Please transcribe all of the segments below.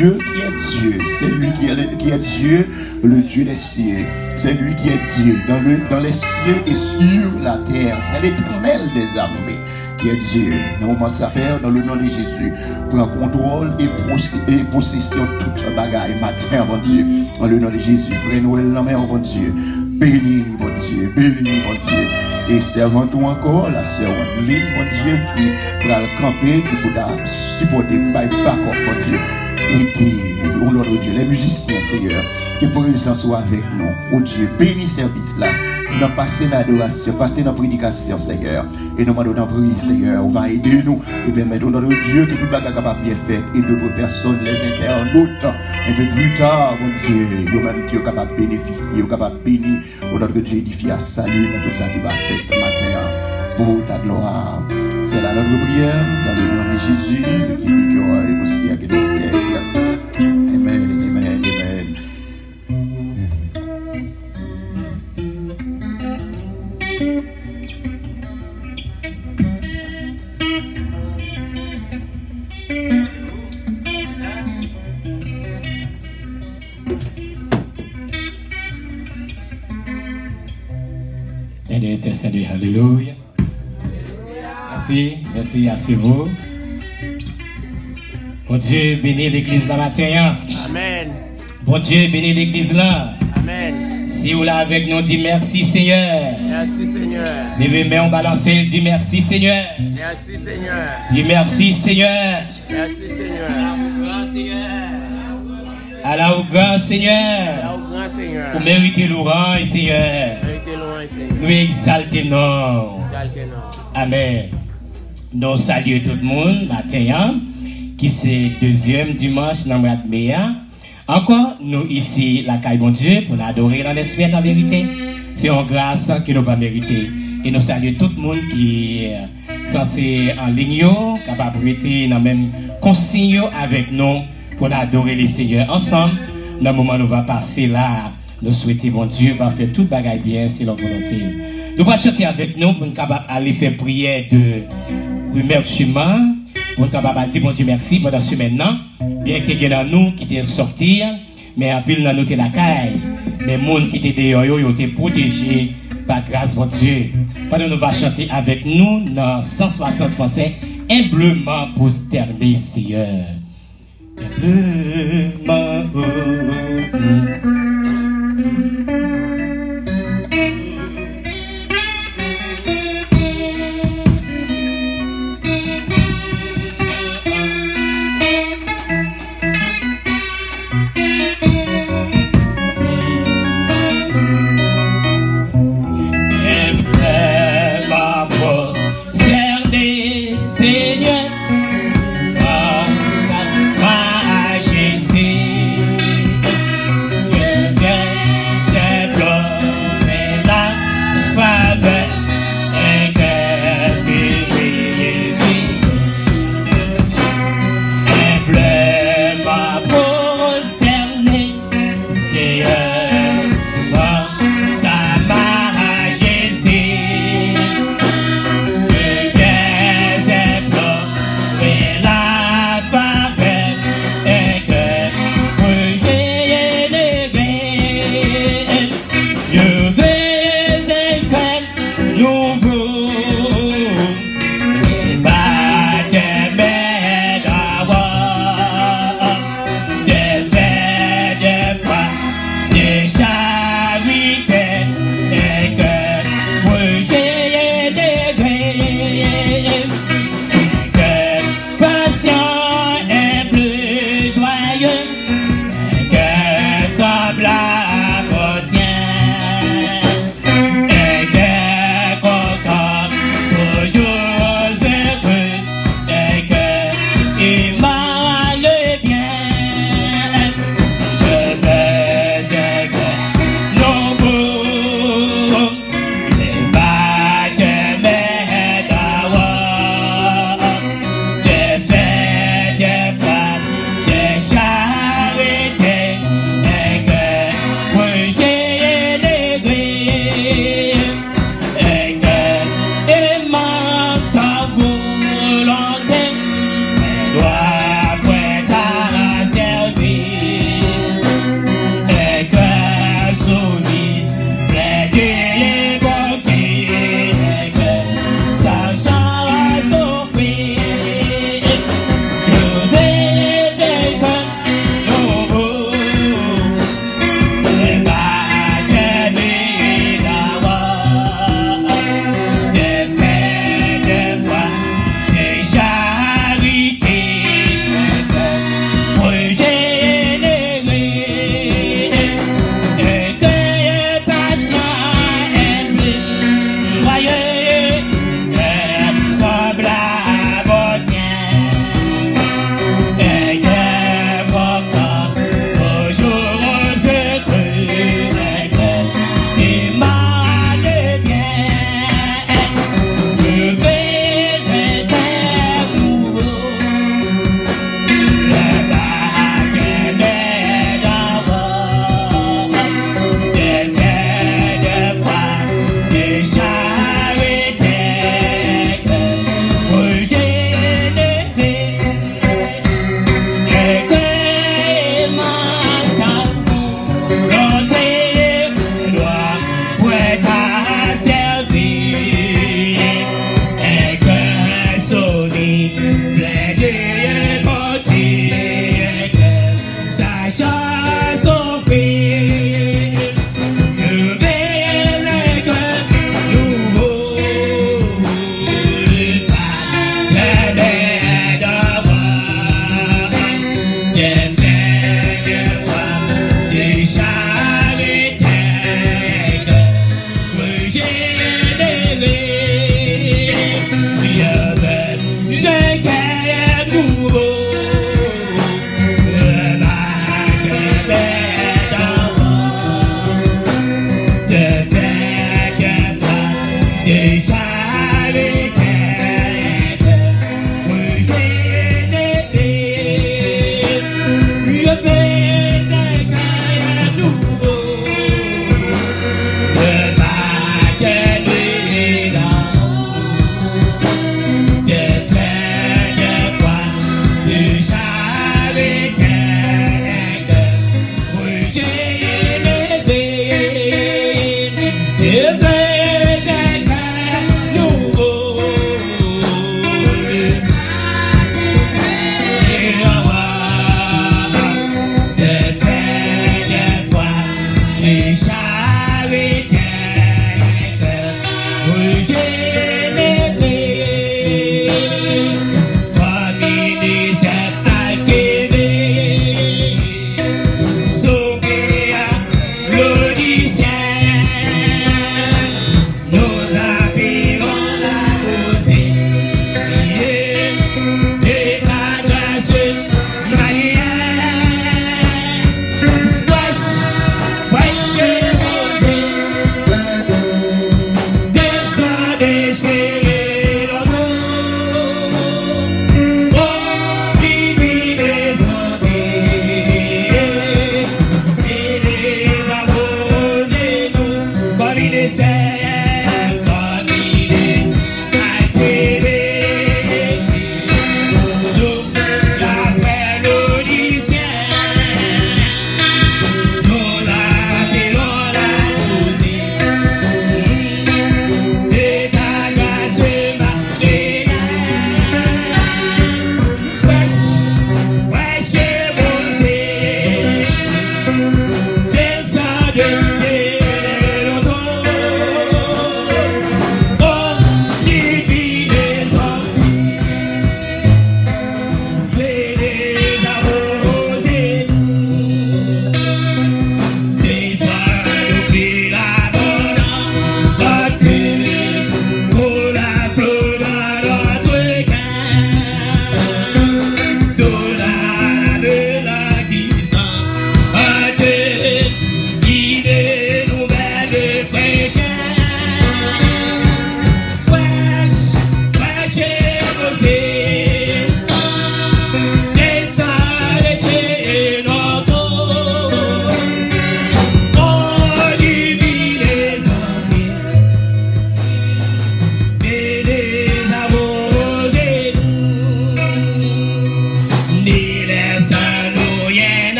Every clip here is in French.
Dieu qui est Dieu. C'est lui qui est Dieu, le Dieu des cieux. C'est lui qui est Dieu dans les cieux et sur la terre. C'est l'Éternel des armées qui est Dieu. Dans le moment ça Père, dans le nom de Jésus, prends contrôle et possession de toute bagaille matin, mon Dieu. Dans le nom de Jésus, frère Noël, la mère, mon Dieu. Bénis, mon Dieu, bénis, mon Dieu. Et servant-nous encore, la servante ligne, mon Dieu, qui va le camper, qui pourra supporter, par contre, mon Dieu. Et au nom de Dieu, les musiciens, Seigneur, que présence soit avec nous. Oh Dieu, bénis service là. Nous passer l'adoration, passer dans la prédication, Seigneur. Et nous demandons prier, Seigneur. On va aider nous et permettre au nom de Dieu que tout le monde capable bien faire. Et d'autres personnes, les internautes, un peu plus tard, mon Dieu, l'humanité est capable de bénéficier, est capable de bénir. Au nom de Dieu, édifier à salut dans tout ça qui va faire ce matin pour ta gloire. C'est là notre prière dans le nom de Jésus qui dit qu'il y aura au siècle des siècles. Amen, amen, amen. Intercéder, alléluia. Merci, merci à vous. Bon Dieu, bénis l'église là matin. Amen. Bon Dieu, bénis l'église là. Amen. Si vous là avec nous, dis merci Seigneur. Merci Seigneur. Levez main, on balance, dis merci Seigneur. Merci Seigneur. Dis merci Seigneur. Merci Seigneur. À la au grand Seigneur. À la au grand Seigneur. Vous méritez l'orange Seigneur. Nous exaltons. Amen. Nous saluons tout le monde matin, qui c'est deuxième dimanche dans le Méa. Encore, nous ici, la caille bon Dieu, pour nous adorer dans l'esprit et en vérité. C'est une grâce que nous va mériter. Et nous saluons tout le monde qui est censé en ligne, capable de rester dans le même consigne avec nous pour nous adorer les seigneurs ensemble. Dans le moment où nous va passer là, nous souhaitons, bon Dieu, va faire tout bagaille bien, c'est leur volonté. Nous allons chanter avec nous pour nous capable aller faire prière de remerciement, pour nous capable dire, bon Dieu, merci pendant ce maintenant, bien qu'il y ait dans nous qui étaient sortis, mais en pile dans nous, la caille, mais les gens qui étaient dehors, ils ont été protégés par grâce, bon Dieu. Pendant nous va chanter avec nous dans 160 français, humblement prosterné, Seigneur. Humblement, Seigneur,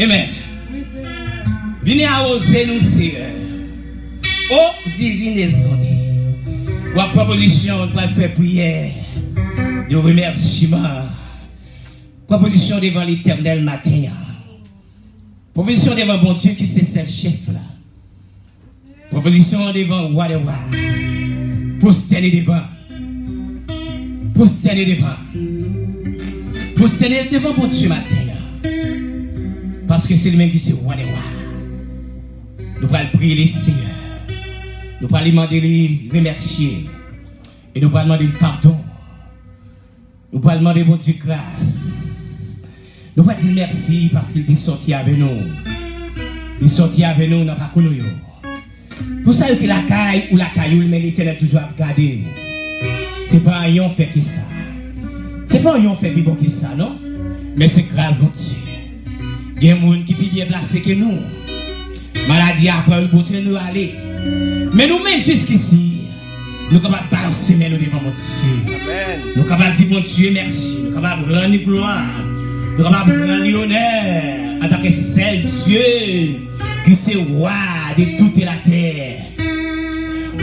Amen. Venez arroser nous, Seigneur. Oh, divine exaucée. Ou à proposition, pour faire prière de remerciement. Proposition devant l'Éternel matin. Proposition devant bon Dieu qui c'est ce chef là. Proposition devant roi de roi. Prosterner devant. Prosterner devant. Prosterner devant bon Dieu matin. Parce que c'est lui-même qui c'est roi de roi. Nous allons prier les Seigneurs. Nous allons demander les remercier. Et nous allons demander le pardon. Nous allons demander bon Dieu grâce. Nous allons dire merci parce qu'il est sorti avec nous. Il est sorti avec nous, nous n'avons pas connu. Pour ça que la caille ou la caillou, mais l'Éternel toujours à regarder. Ce n'est pas un yon fait que ça. Ce n'est pas un yon fait qui bon que ça, non? Mais c'est grâce, bon Dieu. Il y a des gens qui sont bien placés que nous. Maladie après, nous pouvons nous aller. Mais nous-mêmes, jusqu'ici, nous sommes capables de balancer nous devant mon Dieu. Nous sommes capables de dire, mon Dieu, merci. Nous sommes capables de rendre gloire. Nous sommes capables de rendre l'honneur en tant que seul Dieu qui c'est roi de toute la terre.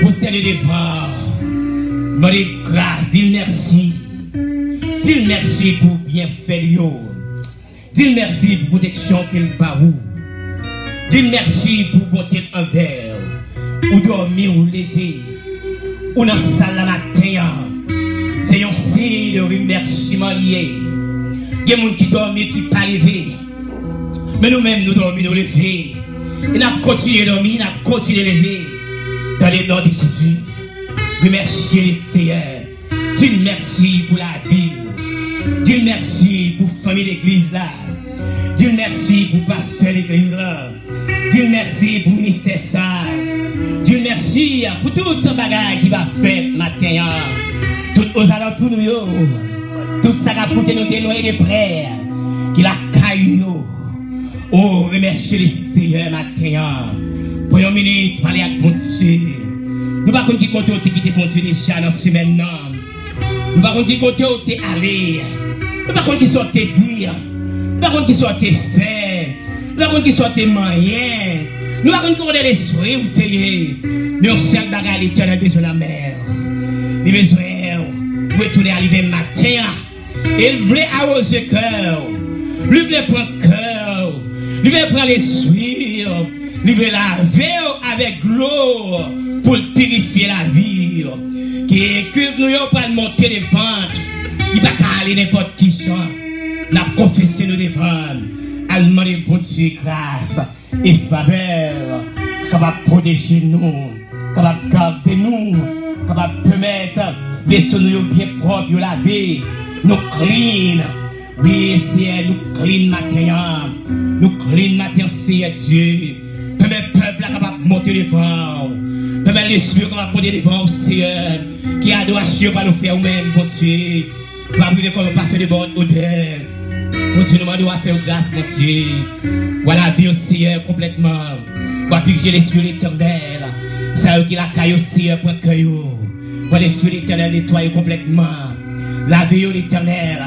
Pour se tenir devant, demander grâce, dire merci. Dire merci pour bien faire. Dis merci pour protection qu'il parou. Dis merci pour bonté envers. Ou dormir ou lever. Ou dans salle la matin. C'est un signe de remerciement lié. Il y a des gens qui dorment qui ne pas lever. Mais nous-mêmes nous dormons nous lever. Et nous continuons de dormir, nous continuons de lever. Dans le nom de Jésus. Remerciez les Seigneur. Dis merci pour la vie. Dis merci pour la famille d'église là. Dis merci pour le pasteur d'église là. Dis merci pour le ministère ça. Dis merci pour tout ce bagage qui va faire matin. Tout aux alentours nous. Tout ça qui a porté nous dénoyer des prêts. Qui l'a caillou. Oh, remerciez les Seigneur matin. Pour une minute, parler avec bon Dieu. Nous ne pouvons pas qui compte qui te bon Dieu déjà dans ce même nom. Nous ne pouvons pas qui compte qui aller. Nous ne pouvons pas qui soit te dire. Nous ne pouvons pas qui soit te faire. Nous ne pouvons pas qui soit te moyen. Nous ne pouvons pas les souhaits ou te lier. Mais on sait que l'Éternel a besoin de la mer. Il a besoin de retourner à l'arrivée matin. Il voulait arroser le cœur. Il voulait prendre le cœur. Il voulait prendre les souhaits. Il voulait laver avec l'eau pour purifier la vie. Que nous n'avons pas monter les ventes. Il ne va pas aller n'importe qui chant. Nous avons confessé nos devants. Allemand de bon Dieu grâce et faveur. Capable de protéger nous. Capable de garder nous. Capable de permettre vaisseaux nous bien propres, nous laver. Nous clean. Oui, c'est nous clean matin. Nous clean matin, c'est Dieu. Permet le peuple capable de monter devant. Permet l'esprit capable de monter devant, Seigneur. Qui a adoration pour nous faire nous-mêmes, bon Dieu. Pour brûler comme pas fait de bonne odeur. Mon Dieu, nous demandons à faire grâce, mon Dieu. Voilà la vie au Seigneur complètement. Pour purifier l'esprit de l'Éternel. Ça qui la caille au Seigneur pour cueillir. Pour l'esprit de l'Éternel nettoyer complètement. La vie au l'Éternel.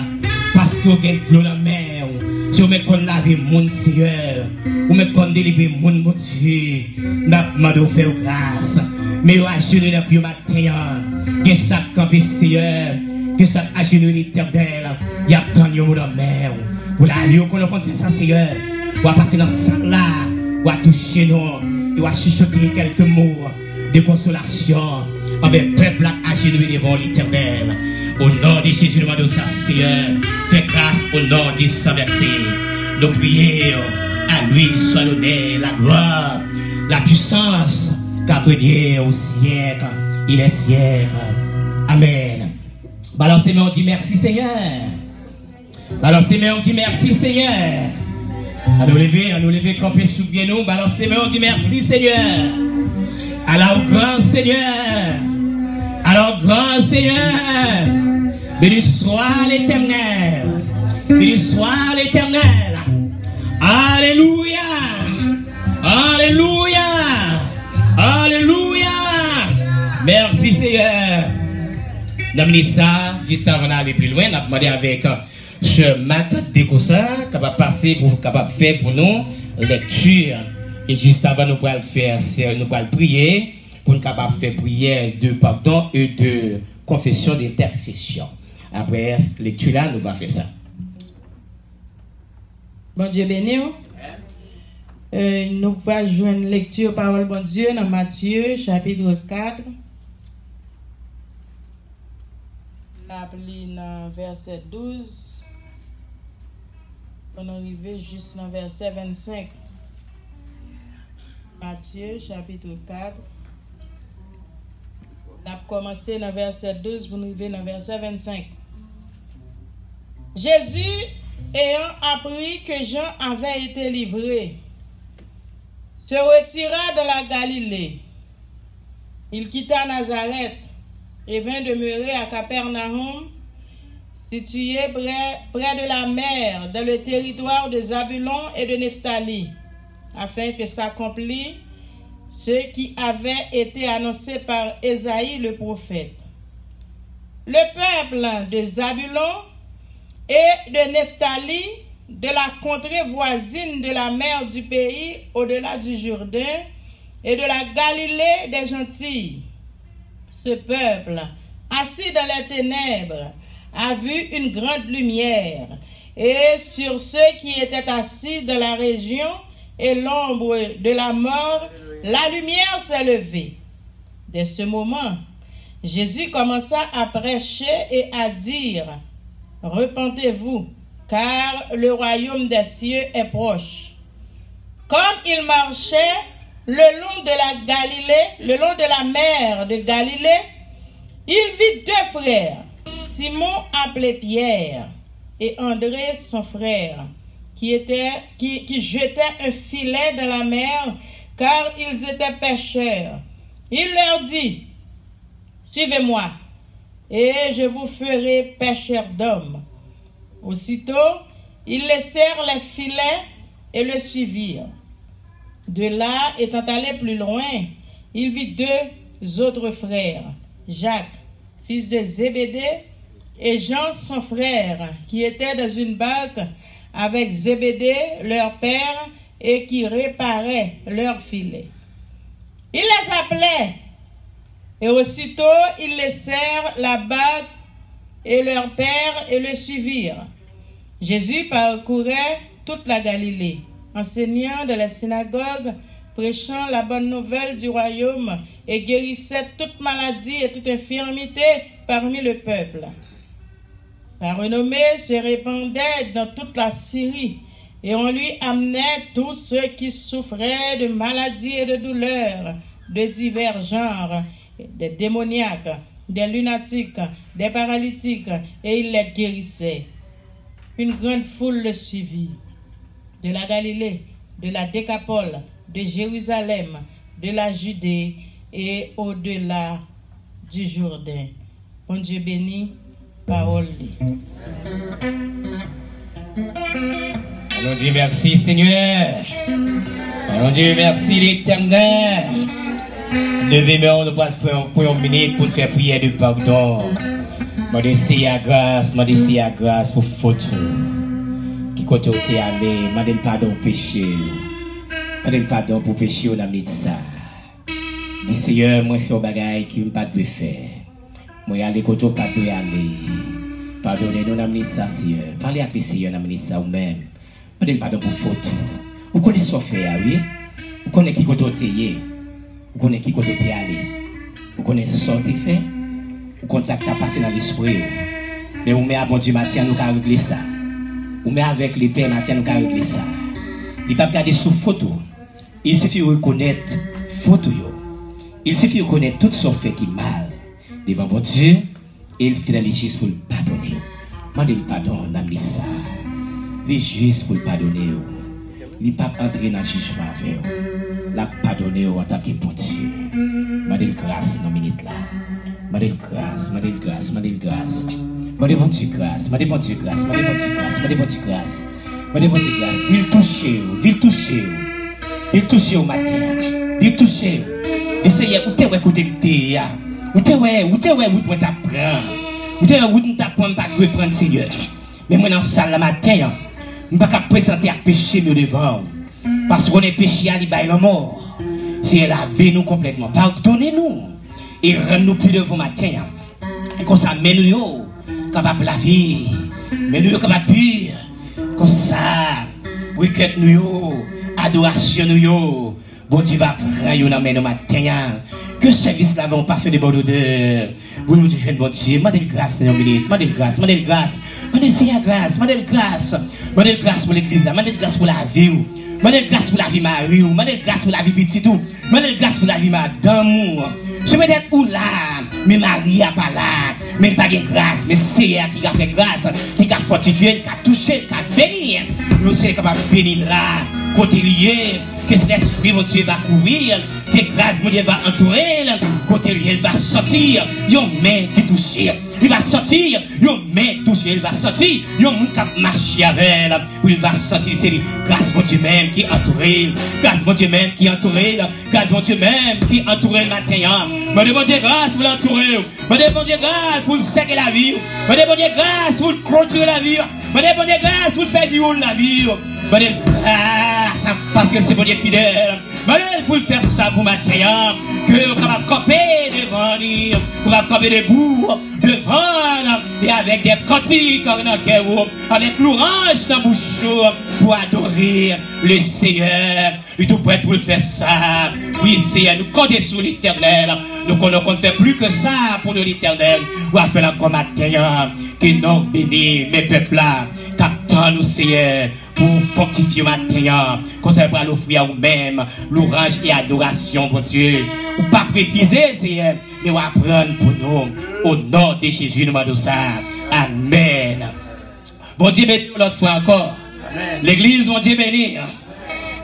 Parce que vous avez de l'eau dans la mer. Si vous mettez laver mon Seigneur. Vous mettez délivrer mon Dieu. Nous demandons à faire grâce. Mais vous agissez dans le matin. Que ça campe, Seigneur. Que ça agit dans l'Éternel. Il y a tant de monde dans la mer. Pour la vie, qu'on a fait ça, Seigneur. On va passer dans ce salle là. On va toucher nous. On va chuchoter quelques mots de consolation. Avec le peuple à agir devant l'Éternel. Au nom de Jésus, nous demandons ça, Seigneur. Fais grâce au nom du Saint-Versé. Nos prières, à lui soit l'honneur, la gloire, la puissance, car tu es au siècle, il est siècle. Amen. Balancez-moi, on dit merci, Seigneur. Balancez-moi, on dit merci, Seigneur. À nous lever, camper sous bien nous. Balancez-moi, on dit merci, Seigneur. Alors, grand Seigneur. Alors, grand Seigneur. Béni soit l'Éternel. Béni soit l'Éternel. Alléluia. Alléluia. Alléluia. Merci Seigneur. Nous avons ça, juste avant d'aller plus loin, nous avons demandé avec Je m'attends dès que ça, capable passer pour capable faire pour nous lecture. Et juste avant nous pourrons faire, nous pourrons prier pour nous capable faire prière de pardon et de confession d'intercession. Après lecture là, nous va faire ça. Bon Dieu béni. Nous va joindre lecture parole bon Dieu dans Matthieu chapitre 4. L'appli dans verset 12. On arrive juste dans verset 25. Matthieu chapitre 4. On a commencé dans verset 12 pour nous arriver dans verset 25. Jésus, ayant appris que Jean avait été livré, se retira dans la Galilée. Il quitta Nazareth et vint demeurer à Capernaum, situé près de la mer, dans le territoire de Zabulon et de Nephtali, afin que s'accomplisse ce qui avait été annoncé par Ésaïe le prophète. Le peuple de Zabulon et de Nephtali, de la contrée voisine de la mer du pays, au-delà du Jourdain, et de la Galilée des Gentilles. Ce peuple, assis dans les ténèbres, a vu une grande lumière, et sur ceux qui étaient assis dans la région et l'ombre de la mort, la lumière s'est levée. Dès ce moment, Jésus commença à prêcher et à dire: repentez-vous, car le royaume des cieux est proche. Comme il marchait le long de la Galilée, le long de la mer de Galilée, il vit deux frères, Simon appelé Pierre et André son frère, qui jetaient un filet dans la mer, car ils étaient pêcheurs. Il leur dit: suivez-moi, et je vous ferai pêcheurs d'hommes. Aussitôt, ils laissèrent les filets et le suivirent. De là, étant allé plus loin, il vit deux autres frères, Jacques, fils de Zébédée, et Jean, son frère, qui étaient dans une barque avec Zébédée, leur père, et qui réparaient leurs filets. Il les appelait, et aussitôt ils laissèrent la barque et leur père et le suivirent. Jésus parcourait toute la Galilée, enseignant dans les synagogues, prêchant la bonne nouvelle du royaume et guérissait toute maladie et toute infirmité parmi le peuple. Sa renommée se répandait dans toute la Syrie, et on lui amenait tous ceux qui souffraient de maladies et de douleurs de divers genres, des démoniaques, des lunatiques, des paralytiques, et il les guérissait. Une grande foule le suivit, de la Galilée, de la Décapole, de Jérusalem, de la Judée et au-delà du Jourdain. Mon Dieu béni, parole. Allons Dieu merci Seigneur. Allons Dieu merci l'Éternel. Levez-moi, nous pas faire pour une minute pour faire prière de pardon. Je décide à grâce, je décide à grâce pour faute. Qui côté où tu es allé, je demande pardon pour péché. Je demande pardon pour péché dans le ça. Dis Seigneur, moi fais des bagailles qui ne pas de faire. Moi aller côté où pas de aller. Pardonnez-nous dans le ça Seigneur. Parlez avec le Seigneur dans le ça ou même. Je demande pardon pour faute. Vous connaissez ce que fait, oui? Vous connaissez qui côté où tu es? Vous connaissez qui côté où tu es allé? Vous connaissez ce que tu fait? Vous connaissez ce qui t'a passé dans l'esprit? Mais vous mettez à bon Dieu matin, nous allons régler ça. Vous mettez avec les pères matin, nous allons régler ça. Il ne peut pas regarder sous photo. Il suffit de reconnaître photo. Il suffit de reconnaître tout ce fait qui est mal devant bon Dieu et il fait les juste pour le pardonner. Mandez le pardon dans ça. Les juste pour le pardonner. Il ne peut pas entrer dans le jugement avec vous. La pardonner en tant que bon Dieu. Mandez le grâce dans la minute là. Mandez le grâce, mandez le grâce, mandez le grâce. Mandez bon Dieu grâce, mandez bon Dieu grâce, mandez bon Dieu grâce, mandez bon Dieu grâce. Mandez bon Dieu grâce. Dis-le toucher, dis-le toucher. Dis-le toucher au matin. Dis-le toucher. Essayez, où t'es écouté m'té. Où t'es où t'apprends. Où t'es où t'apprends pas de reprendre Seigneur. Mais moi, dans la salle le matin, je ne peux pas présenter à péché devant. Parce qu'on est péché à l'ibay la mort. C'est laver nous complètement. Pardonnez-nous. Et rendre-nous plus devant matin. Et comme ça, mets-nous capable de laver. Mets-nous capable de pire. Comme ça, week-end nous, adoration nous. Bon Dieu va prendre dans nos matin. Que service là vont pas faire de bonne odeur. Vous nous dites bon Dieu, demandez grâce dans une minute, demandez grâce, demandez grâce. Demandez Seigneur grâce, demandez grâce. Demandez grâce pour l'église, demandez grâce pour la vie. Demandez grâce pour la vie Marie, demandez grâce pour la vie petit tout. Demandez grâce pour la vie madame. Je me dis où là, mais Marie a pas là, mais pas de grâce, mais Seigneur qui a fait grâce, qui a fortifié, qui a touché, qui a béni. Nous sommes capables de bénir là, côté lié. Que cet esprit, mon Dieu, va couvrir, que grâce, mon Dieu, va entourer, côté lui, il va sortir, yon main qui touche, il va sortir, yon main touche, il va sortir, yon moun qui marche avec elle, il va sortir, c'est grâce, mon Dieu, même qui entouré, grâce, mon Dieu, même qui entouré, grâce, mon Dieu, même qui entouré le matin, mon Dieu, grâce pour l'entourer, mon Dieu, grâce pour séquer la vie, mon Dieu, grâce pour clôturer la vie, mon Dieu, grâce pour faire du haut la vie, mon Dieu, grâce, parce que c'est mon Dieu fidèle. Mais pour faire ça pour matin, que vous capable de camper devant lui, vous capable de camper debout devant et avec des cantiques dans le cœur, avec l'orange dans la bouche pour adorer le Seigneur. Il est tout prêt pour faire ça. Oui, Seigneur, nous comptons sur l'Éternel. Nous ne fait plus que ça pour nous l'Éternel. Ou à faire encore matin, que nous bénis mes peuples là, qu'attend nous Seigneur. Pour fortifier matin, qu'on ça va l'offrir à vous-même, l'orange et adoration pour Dieu. Ou pas préciser, Seigneur, mais on apprendre pour nous. Au nom de Jésus, nous demandons ça. Amen. Bon Dieu béni l'autre fois encore. L'église, bon Dieu béni.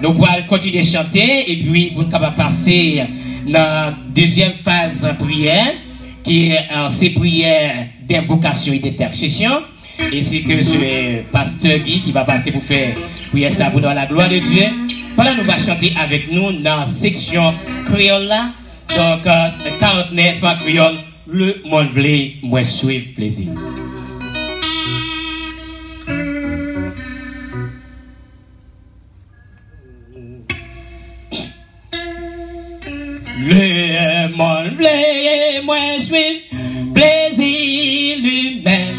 Nous allons continuer à chanter et puis pour nous passer dans la deuxième phase de prière, qui est ces prières d'invocation et d'intercession. Et c'est que ce pasteur Guy qui va passer pour faire prier ça pour dans la gloire de Dieu. Voilà, nous va chanter avec nous dans la section créole là. Donc, 49 en créole, le monde voulait, moi suivre plaisir. Le monde voulait, moi suivre plaisir lui-même.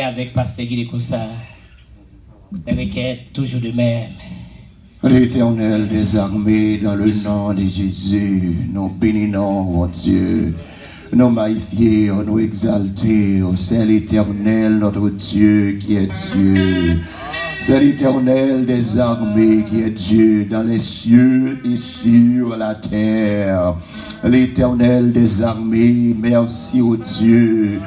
Avec Pasteur Guy de Koussa, les requêtes toujours de même. L'Éternel des armées, dans le nom de Jésus, nous bénissons, mon Dieu. Nous magnifions, nous exaltons. C'est l'Éternel, notre Dieu, qui est Dieu. C'est l'Éternel des armées qui est Dieu dans les cieux et sur la terre. L'Éternel des armées, merci au Dieu,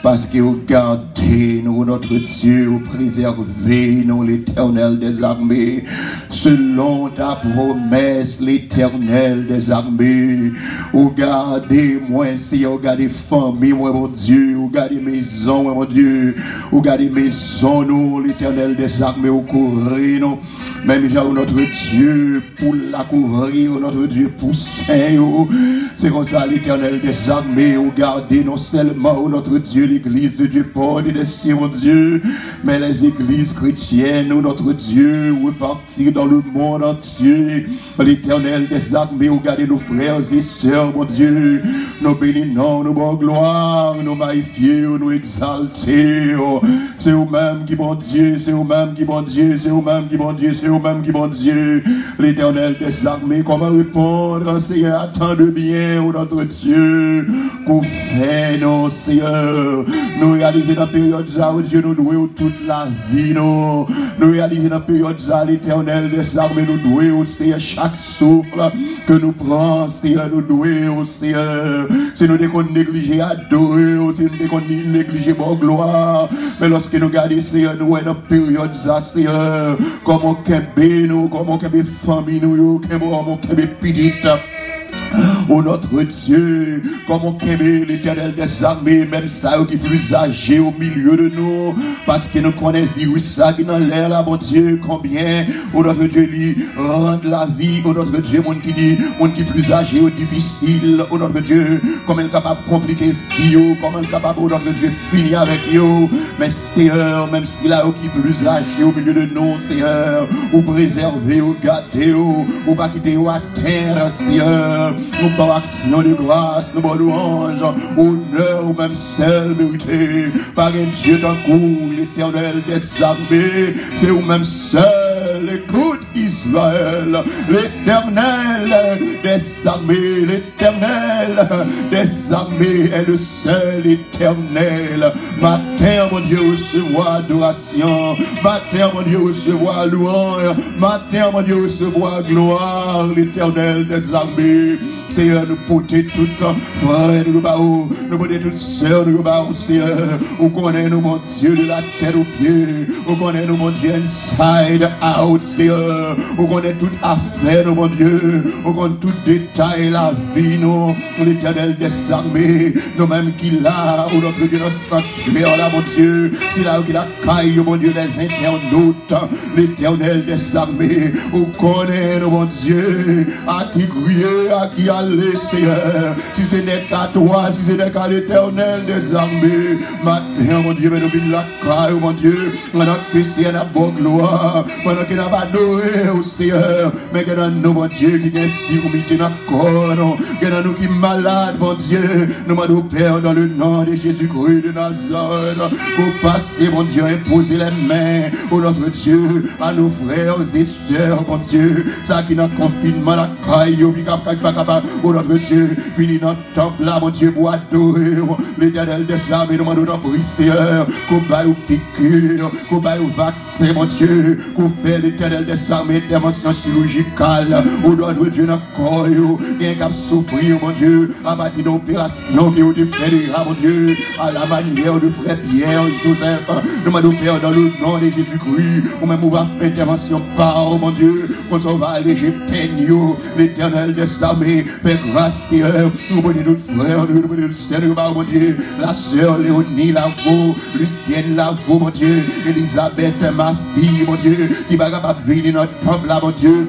parce que vous gardez nous, notre Dieu, vous préservez nous, l'Éternel des armées, selon ta promesse, l'Éternel des armées. Vous gardez moi, si vous gardez famille, moi, mon Dieu, vous gardez maison, moi, mon Dieu, vous gardez maison, nous, l'Éternel des armées, vous couvrez nous. Même genre notre Dieu pour la couvrir, notre Dieu pour saint. C'est comme ça l'Éternel des armées, ou garder non seulement notre Dieu, l'église de Dieu, Paul et des cieux, mon Dieu, mais les églises chrétiennes, ou notre Dieu, ou partir dans le monde entier. L'Éternel des armées, ou garder nos frères et sœurs, mon Dieu, nous bénissons, nous bon gloire, nous magnifions, nous exaltons. C'est vous-même qui bon Dieu, c'est vous-même qui bon Dieu, c'est vous-même qui bon Dieu, c'est vous-même qui bon Dieu. L'Éternel des armées, comment répondre, Seigneur, à tant de bien, oh notre Dieu, qu'on fait, non, Seigneur. Nous réalisons dans la période où Dieu nous doit toute la vie, non. Nous réalisons dans la période où l'Éternel des armées nous doit, Seigneur, chaque souffle que nous prenons, Seigneur, nous doit, Seigneur. Si nous déconnons négliger adorer, si nous déconnons négliger bon gloire, mais lorsque nous regardons, Seigneur, nous sommes dans la période où, Seigneur, comment qu'est-ce nous, comment qu'est-ce famille nous, comment qu'est-ce petit. Oh notre Dieu, comment qu'aimer l'Éternel des armées, même ça qui est plus âgé au milieu de nous, parce que nous connaissons le virus ça qui est dans l'air là, mon Dieu, combien, oh notre Dieu, lui, rendre la vie, oh notre Dieu, mon qui dit, mon qui est plus âgé ou difficile, oh notre Dieu, comment il est capable de compliquer vie, comment il est capable, oh notre Dieu, finir avec vous, mais Seigneur, même si là, qui est plus âgé au milieu de nous, Seigneur, ou préserver, ou garder, ou pas quitter, ou atteindre, Seigneur, nous par action de grâce, nous par louange, honneur, même seul mérité, par un Dieu d'un coup, l'Éternel des armées, c'est vous-même seul, écoute Israël, l'Éternel des armées, l'Éternel des armées est le seul éternel. Matin, mon Dieu, recevoir adoration, matin, mon Dieu, recevoir louange, matin, mon Dieu, recevoir gloire, l'Éternel des armées. Seigneur, nous porter tout frère, nous porter toute sœur, nous Seigneur, nous connaissons nous, mon Dieu, de la tête aux pieds, nous connaissons nous, mon Dieu, inside, out, Seigneur, nous connaissons toute affaire, nous, mon Dieu, nous connaissons tout détail, la vie, nous, l'Éternel des armées, nous-mêmes qui là, où notre Dieu, notre sanctuaire, là, mon Dieu, c'est là où il a caillé, mon Dieu, les internautes, l'Éternel des armées, nous connaissons, mon Dieu, à qui crier, à qui aller, Seigneur. Si ce n'est qu'à toi, si ce n'est qu'à l'Éternel des armées, matin, mon Dieu, mais nous venons la caille, mon Dieu, pendant que c'est la bonne gloire, pendant qu'il n'a pas adoré au Seigneur, mais que dans nous, mon Dieu, qui est infirmité dans le corps, que dans nous qui est malade, mon Dieu, nous demandons, Père, dans le nom de Jésus-Christ de Nazareth, pour passer, mon Dieu, imposer les mains, pour notre Dieu, à nos frères et sœurs, mon Dieu, ça qui n'a confinement, la caille, oh notre Dieu, vini dans le temple là, mon Dieu, pour adorer l'Éternel des armées, nous demandons dans le Seigneur, qu'on baille au piqûre, qu'on baille au vaccin, mon Dieu, qu'on fait l'Éternel des armées, intervention chirurgicale, oh notre Dieu, dans le corps, il y a un cap souffrir, mon Dieu, à partir d'opération qui ont été faites, mon Dieu, à la manière de frère Pierre, Joseph, nous demandons Père dans le nom de Jésus-Christ, ou même on va faire intervention par, mon Dieu, qu'on va alléger peine, l'Éternel des armées, Père grâce, Seigneur, nous bonnes notre frère, nous bonnes notre sœur, mon Dieu, la sœur Léonie Lavaux, Lucienne Lavaux, mon Dieu, Elisabeth, ma fille, mon Dieu, qui va capable venir dans notre temple là, mon Dieu.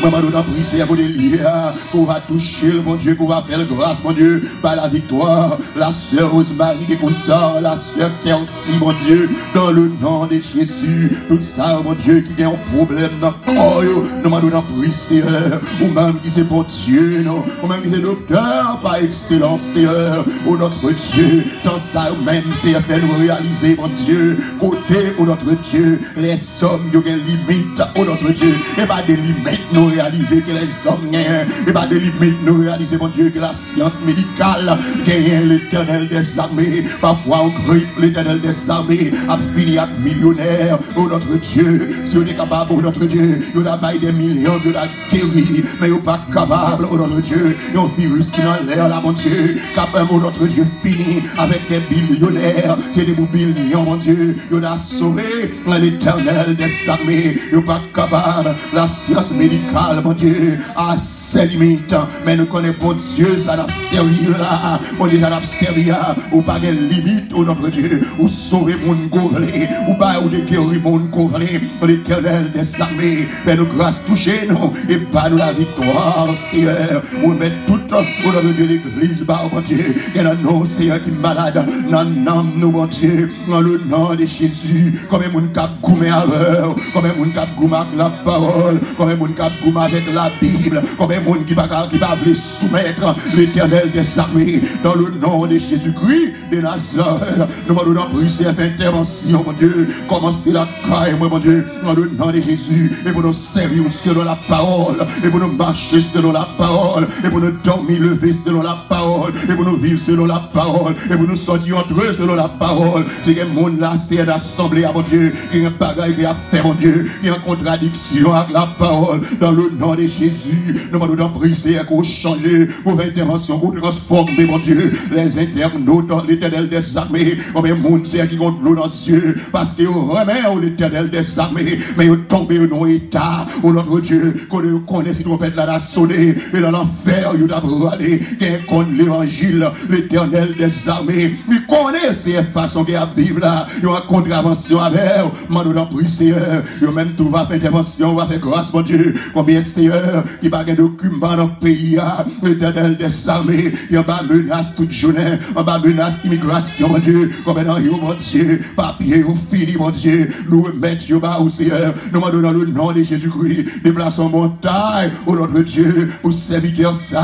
Moi, nous t'en prie, Seigneur, pour des liens, qu'on va toucher, mon Dieu, qu'on va faire grâce, mon Dieu, par la victoire. La sœur Rosemary des Cossards, la sœur Kelsey, mon Dieu, dans le nom de Jésus. Tout ça, mon Dieu, qui a un problème dans le corps, nous t'en prie, Seigneur, ou même qui c'est bon Dieu, non, ou même qui c'est docteur par excellence, Seigneur, ou notre Dieu, dans ça, même, Seigneur, fait nous réaliser, mon Dieu, côté, ou notre Dieu, les hommes, il y a des limites, ou notre Dieu, et pas des limites, nous réaliser que les hommes gagnent, et pas des limites, nous réaliser, mon Dieu, que la science médicale gagne l'Éternel des armées, parfois on grippe l'Éternel des armées, a fini à millionnaire, oh notre Dieu, si on est capable, oh notre Dieu, on a baillé des millions de la guérir, mais on n'est pas capable, oh notre Dieu, il y a un virus qui dans l'air là, mon Dieu, capable, oh notre Dieu, fini avec des millionnaires, qui des millions, mon Dieu, on a sauvé l'Éternel des armées, on n'est pas capable, la science médicale, mon Dieu, à ses limites, mais nous connaissons, bon Dieu, ça n'a servi là, on dit ça n'a servi là, ou pas de limite, oh notre Dieu, ou sauver mon gourlet, ou pas ou de guérir mon gourlet, l'Éternel des armées, mais nous grâce toucher nous, et pas nous la victoire, Seigneur, ou mettre tout, oh notre Dieu, l'église, bah, mon Dieu, et là, non, Seigneur, qui est malade, non, non, nous, mon Dieu, dans le nom de Jésus, comme un monde cap goumé avec, comme un monde cap goumé avec la parole, comme un monde cap goumé avec la Bible, comme un monde qui va vouloir soumettre l'Éternel des armées, dans le nom de Jésus-Christ de Nazareth. Nous allons dans cette intervention, mon Dieu, commencer la caille, mon Dieu, dans le nom de Jésus, et pour nous servir selon la parole, et pour nous marcher selon la parole, et pour nous dormir, lever selon la parole, et pour nous vivre selon la parole, et pour nous sortir entre eux selon la parole. C'est que le monde là, c'est d'assemblée à mon Dieu, qui a un bagage qui a fait, mon Dieu, qui a une contradiction avec la parole, dans le nom de Jésus. Nous allons dans prier, qu'on change, pour intervention, pour transformer, mon Dieu, les internautes dans l'Éternel des armées, comme un monde qui ont de l'eau dans les yeux, parce qu'ils remet l'Éternel des armées, mais ils tombent dans l'état, où notre Dieu, qu'on connaît si trompette là, la sonné, et dans l'enfer, ils doivent aller, qui connaît l'évangile, l'Éternel des armées, ils connaissent ces façons qu'ils vivent là, ils ont une contravention avec, nous dans prier, Seigneur, ils même tout va faire intervention, on va faire grâce, mon Dieu, combien Seigneur, qui va des documents dans le pays, l'Éternel des armées, il y a une menace toute journée, on va menace immigration, mon Dieu, comme dans you, mon Dieu, papier ou fini, mon Dieu, nous remettons au Seigneur, nous demandons dans le nom de Jésus-Christ, déplaçons montagne, au notre Dieu, pour serviteurs ça,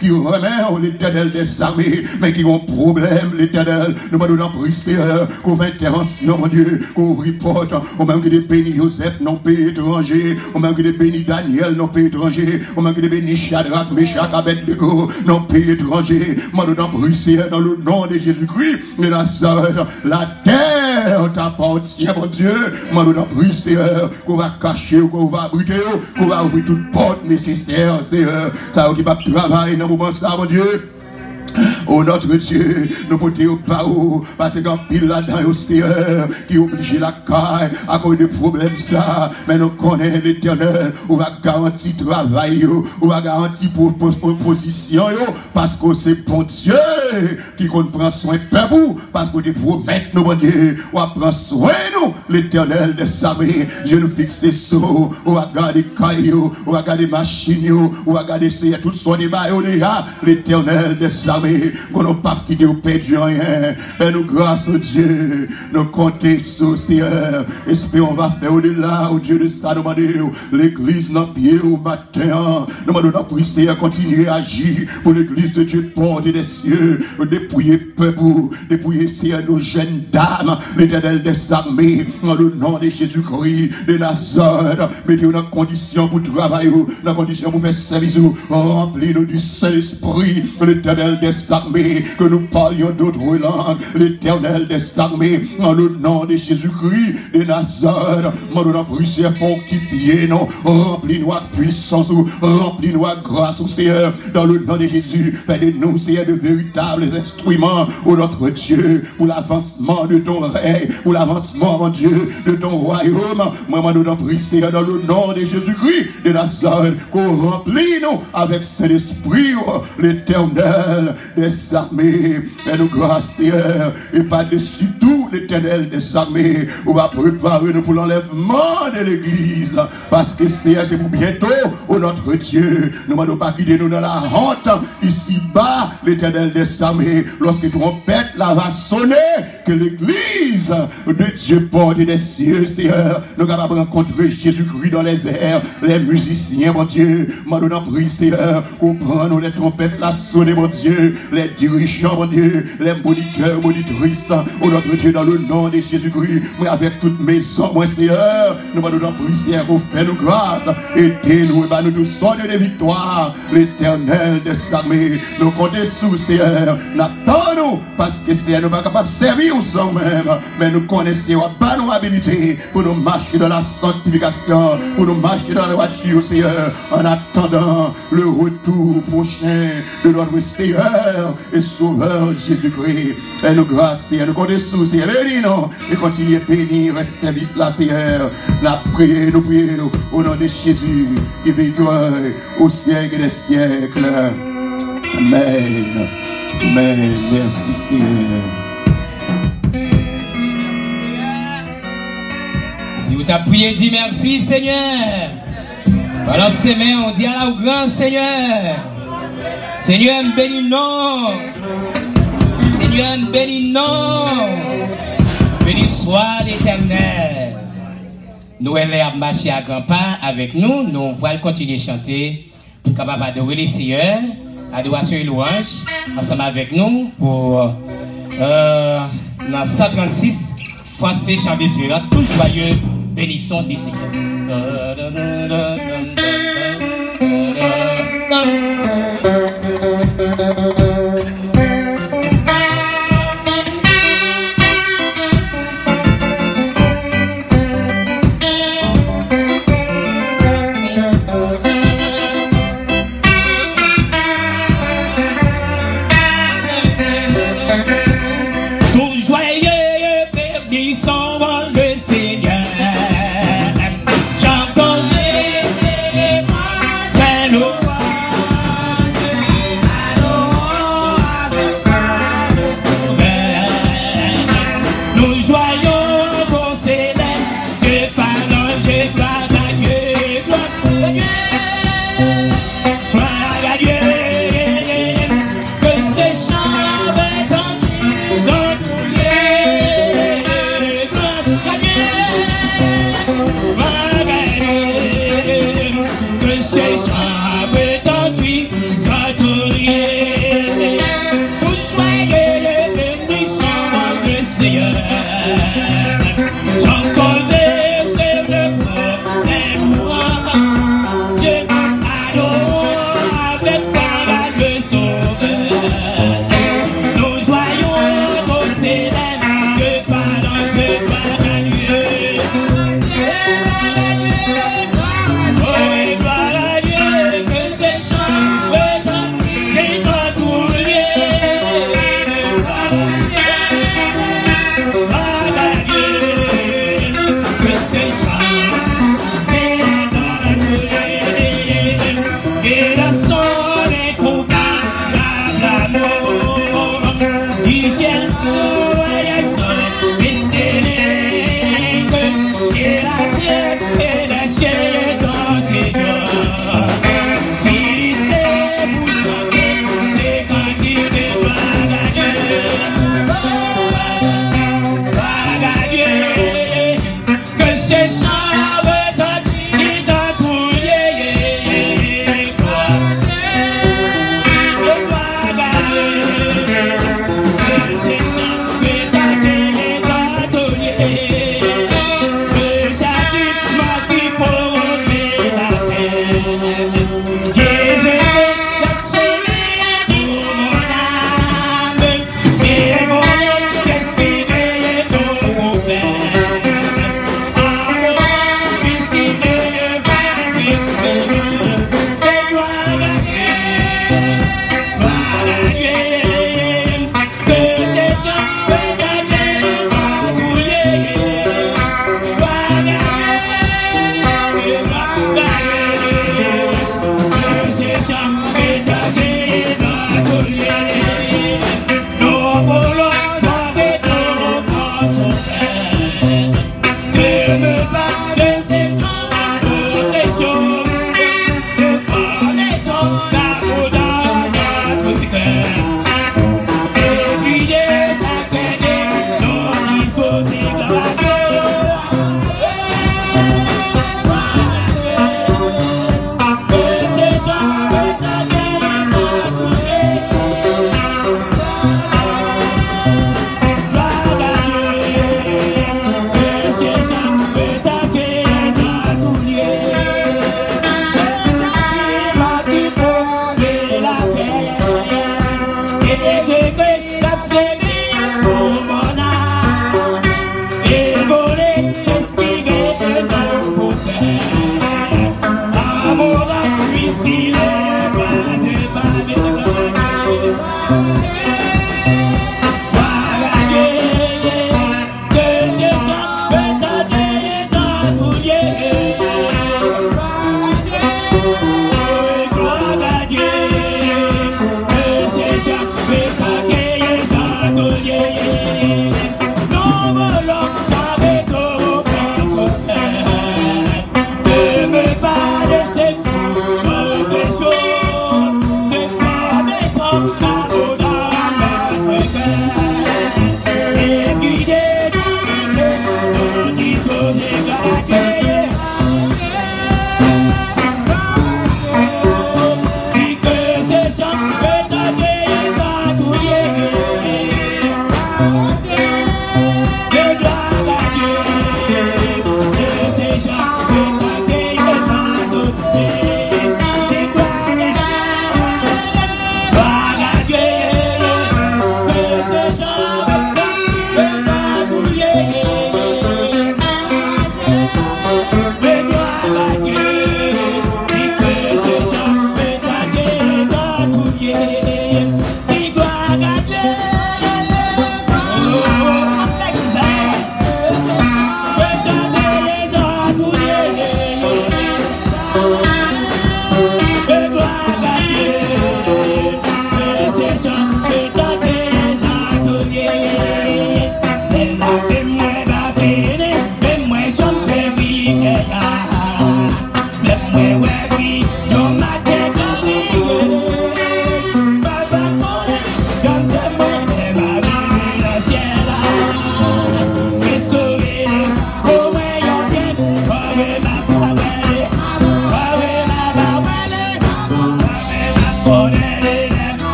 qui remettent l'Éternel des armées, mais qui ont problème, l'Éternel, nous demandons dans le Seigneur, qu'on fait intervention, mon Dieu, qu'on reporte, au même que des bénis Joseph, non pays étranger, au même que des bénis Daniel, non pays étranger, au même que des bénis Shadrach, Meshach, Abednego, non pays étranger, nous demandons dans le Seigneur, dans le nom de Jésus-Christ, de Nazareth, la terre t'appartient, mon Dieu, moi nous t'en prie, Seigneur, qu'on va cacher, qu'on va abriter, qu'on va ouvrir toute porte nécessaire, Seigneur, ça qui va travailler dans le moment ça, mon Dieu. Oh notre Dieu, nous pouvons pas où, parce qu'en pile là-dedans, Seigneur, qui oblige la caille à cause de problèmes ça, mais nous connaissons l'Éternel, on va garantir travail, on va garantir position, parce que c'est bon Dieu qui prend soin de vous, parce que tu promets nous, bon Dieu, on va prendre soin de nous, l'Éternel des armées, je nous fixe des sauts, on va garder cailloux, on va garder machines, on va garder toutes sortes de maillots déjà, l'Éternel des armées. Qu'on n'a pas quitté ou perdu rien. Et nous, grâce au Dieu, nous comptons sur Seigneur. Espérons, on va faire au-delà, au Dieu de ça, nous demandons l'église dans pied au matin. Nous demandons pour Seigneur continuer à agir pour l'église de Dieu porte des cieux. Dépouiller peuple, dépouiller Seigneur nos jeunes dames, l'Éternel des armées, dans le nom de Jésus-Christ de Nazareth. Mettez-nous dans condition pour travailler, dans condition pour faire service, remplis-nous du Saint-Esprit, l'Éternel des armées, que nous parlions d'autres langues, l'Éternel des armées, dans le nom de Jésus-Christ de Nazareth. Nous prions fortifier, nous remplis-nous à puissance, remplis-nous à grâce, Seigneur, dans le nom de Jésus. Fais de nous, Seigneur, de véritables instruments, ô notre Dieu, pour l'avancement de ton règne, pour l'avancement, mon Dieu, de ton royaume. Moi, nous t'en prie, Seigneur, dans le nom de Jésus-Christ de Nazareth, qu'on remplit nous avec Saint-Esprit, l'Éternel des des armées. Fais-nous grâce, Seigneur. Et par-dessus tout, l'Éternel des armées, on va préparer nous pour l'enlèvement de l'Église. Parce que Seigneur, c'est pour bientôt, oh notre Dieu. Nous ne devons pas quitter nous dans la honte. Ici-bas, l'Éternel des armées, lorsque trompette là va sonner, que l'Église de Dieu porte des cieux, Seigneur, nous sommes capables de rencontrer Jésus-Christ dans les airs, les musiciens, mon Dieu, maintenant prie, Seigneur, comprendre les trompettes là sonner, mon Dieu, les dirigeants, mon Dieu, les moniteurs, monitrices, oh notre Dieu, dans le nom de Jésus-Christ, moi avec toutes mes hommes, moi Seigneur, nous demandons prie, Seigneur, vous faites nous grâce, aidez-nous, et nous sortons de victoire, l'Éternel des armées, nous comptons sous, Seigneur, n'attendons-nous, parce que Seigneur, nous ne sommes pas capables de servir aux mêmes, mais nous connaissons pas nos habilités pour nous marcher dans la sanctification, pour nous marcher dans la voiture, Seigneur, en attendant le retour prochain de notre Seigneur et Sauveur Jésus-Christ. Et nous grâce, Seigneur, nous connaissons, Seigneur, bénis-nous et continuez à bénir ce service-là, Seigneur. Nous prions au nom de Jésus, qui victoire au siècle des siècles. Amen. Amen. Merci, Seigneur. Si vous t'as prié, dis merci, Seigneur. Alors, ces mains, on dit à la grand Seigneur. Seigneur, bénis non. Seigneur, bénis non. Béni soit l'Éternel. Nous allons marcher à grands pas avec nous. Nous allons continuer à chanter pour être capable d'adorer les Seigneurs, adoration et louange, ensemble avec nous pour dans 136 français chant d'espérance, tout joyeux, bénissons des Seigneurs.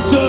So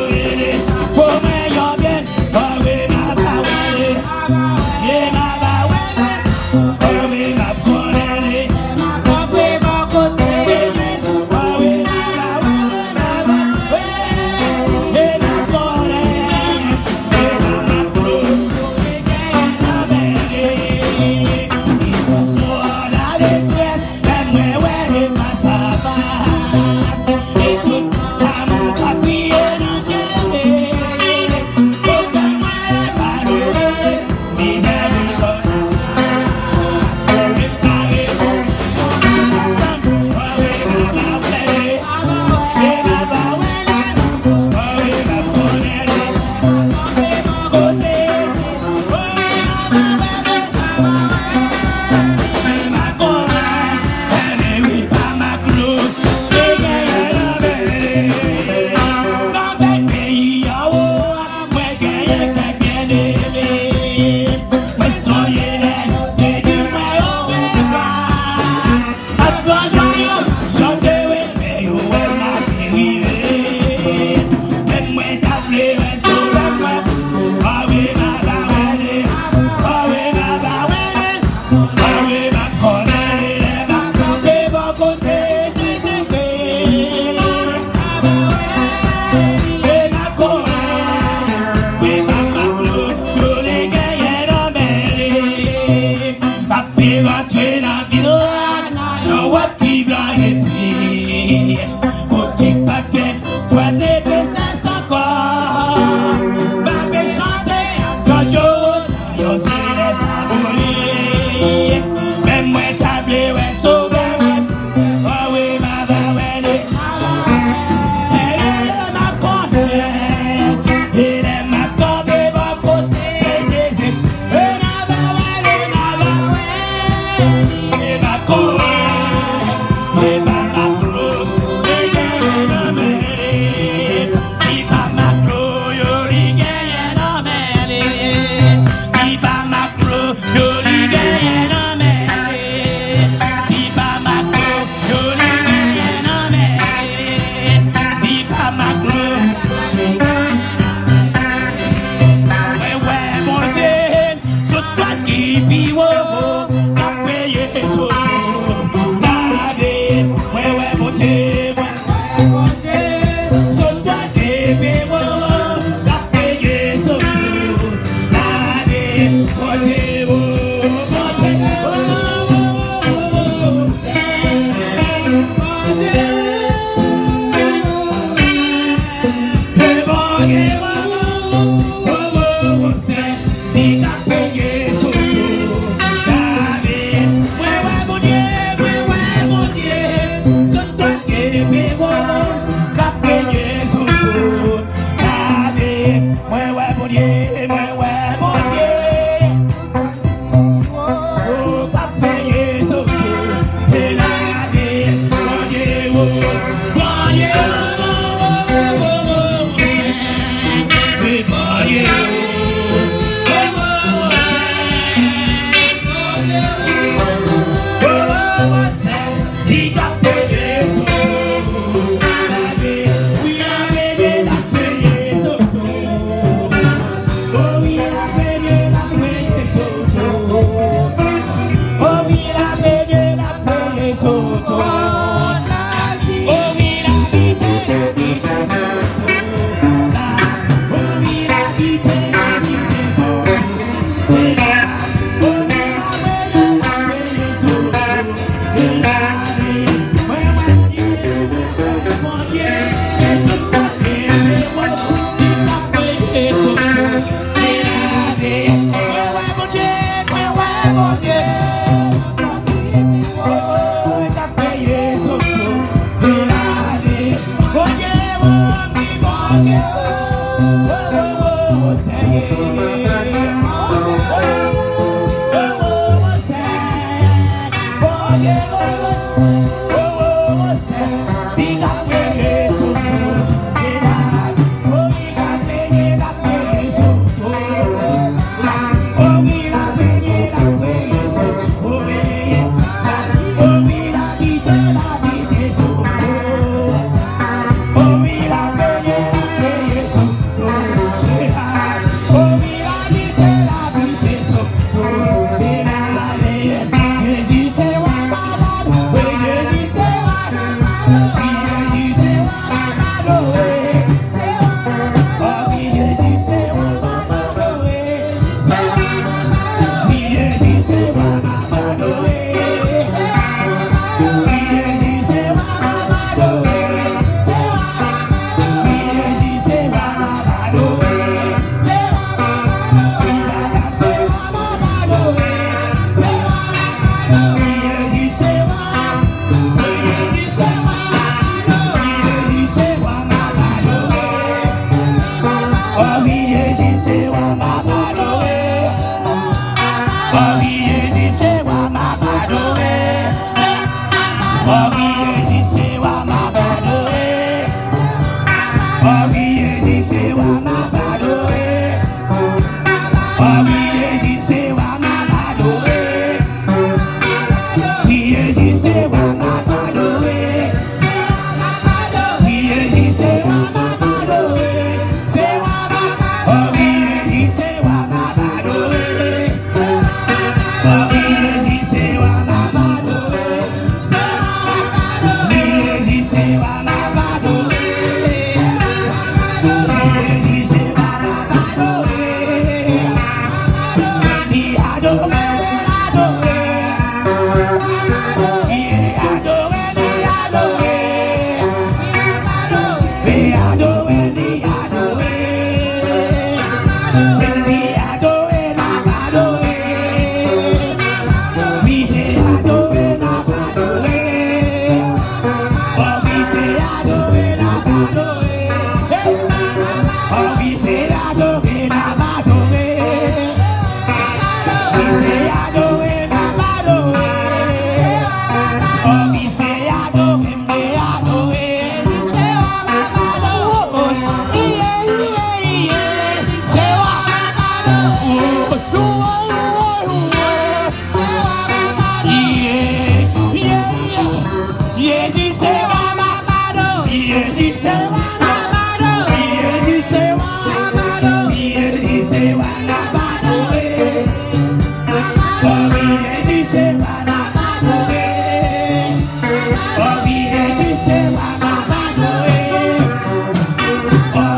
Sewa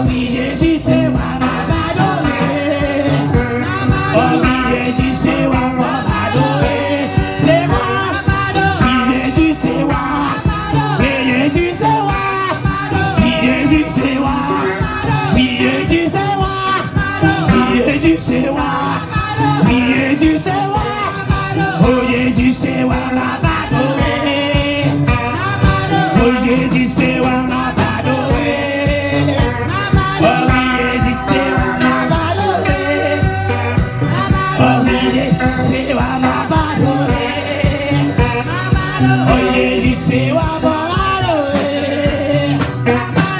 oui, Jésus, c'est moi, m'a adoré. Oh oui, Jésus, c'est moi, m'a adoré. C'est moi, oui, Jésus, c'est moi. Oui, Jésus, c'est moi. Oui, Jésus, c'est moi. Oui, Jésus, c'est moi. Oui, Jésus, c'est moi. Oui, Jésus, c'est moi. Oh Jésus, c'est moi, m'a adoré. Oh Jésus, c'est moi, m'a adoré. Oh oui, Jésus, c'est moi, m'a adoré. Oh oui, Jésus, c'est moi, m'a adoré. Oh Jésus, c'est moi, m'a adoré.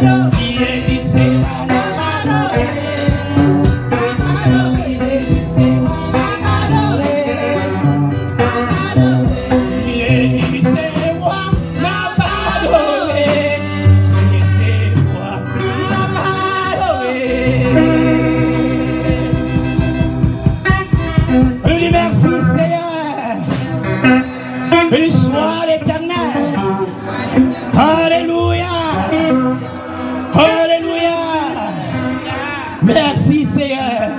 Oui, Jésus, c'est moi, m'a adoré. Oh Jésus, c'est moi, m'a adoré. Jésus, c'est moi, m'a adoré. Jésus, c'est moi, m'a adoré. On lui dit merci Seigneur. Béni soit l'Éternel. Alléluia. Alléluia. Merci Seigneur.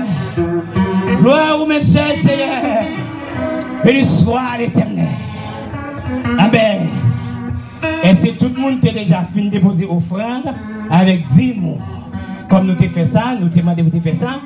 Gloire au même cher Seigneur. Béni soit l'Éternel. Amen. Et si tout le monde t'a déjà fini de déposer offrande avec 10 mots, comme nous t'ai fait ça, nous t'ai demandé de faire ça.